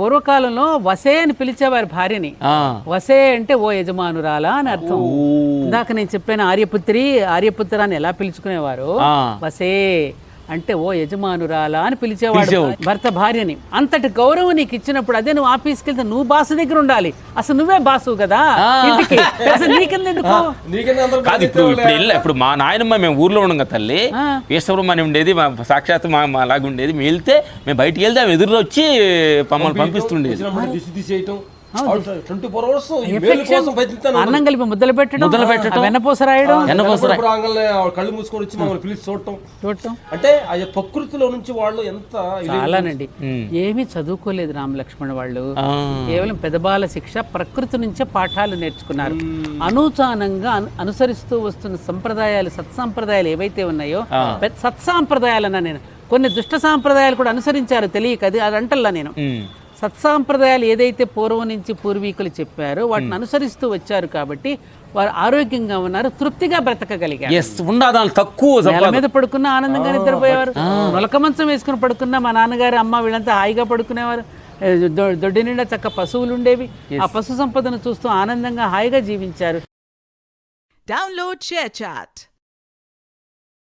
పూర్వకాలంలో వసే అని పిలిచేవారు భార్యని. వసే అంటే ఓ యజమానురాలా అని అర్థం. ఇందాక నేను చెప్పాను ఆర్యపుత్ర అని ఎలా పిలుచుకునేవారు. వసే అంటే ఓ యజమానురాలా అని పిలిచేవాడు భర్త భార్యని. అంతటి గౌరవం నీకు ఇచ్చినప్పుడు అదే నువ్వు ఆఫీస్కి వెళ్తే నువ్వు బాసు దగ్గర ఉండాలి. అసలు నువ్వే బాసు కదా ఇంటికి. అసలు నీకెందుకు? ఇప్పుడు మా నాయనమ్మ మేము ఊర్లో ఉండగా తల్లి ఈశ్వరమ్మ ఉండేది, సాక్షాత్ మా అలాగే ఉండేది. మేము వెళ్తే మేము బయటికి వెళ్తే ఆమె ఎదురు వచ్చి మమ్మల్ని పంపిస్తుండేది. అన్నం కలిపి ముద్దలు పెట్టడం, వెన్నపూస రాయడం, కళ్ళు మూసుకొని వచ్చి మమ్మల్ని పిలిచి చూడటం. అంటే ఆ ప్రకృతిలో నుంచి వాళ్ళు ఎంత చాలానండి. ఏమీ చదువుకోలేదు రామలక్ష్మణ వాళ్ళు. కేవలం పెదబాల శిక్ష, ప్రకృతి నుంచే పాఠాలు నేర్చుకున్నారు. అనూచానంగా అనుసరిస్తూ వస్తున్న సంప్రదాయాలు, సత్సాంప్రదాయాలు ఏవైతే ఉన్నాయో, సత్సాంప్రదాయాలన్నా నేను కొన్ని దుష్ట సాంప్రదాయాలు కూడా అనుసరించారు తెలియక. అది అంటల్లా నేను. సత్సాంప్రదాయాలు ఏదైతే పూర్వం నుంచి పూర్వీకులు చెప్పారో వాటిని అనుసరిస్తూ వచ్చారు కాబట్టి వారు ఆరోగ్యంగా ఉన్నారు, తృప్తిగా బ్రతకగలిగారు. నేల మీద పడుకున్న ఆనందంగా నిద్రపోయేవారు. మొలక మంచం వేసుకుని పడుకున్న మా నాన్నగారు అమ్మ వీళ్ళంతా హాయిగా పడుకునేవారు. దొడ్డి నిండా చక్క పశువులు ఉండేవి. ఆ పశు సంపదను చూస్తూ ఆనందంగా హాయిగా జీవించారు. Download ShareChat.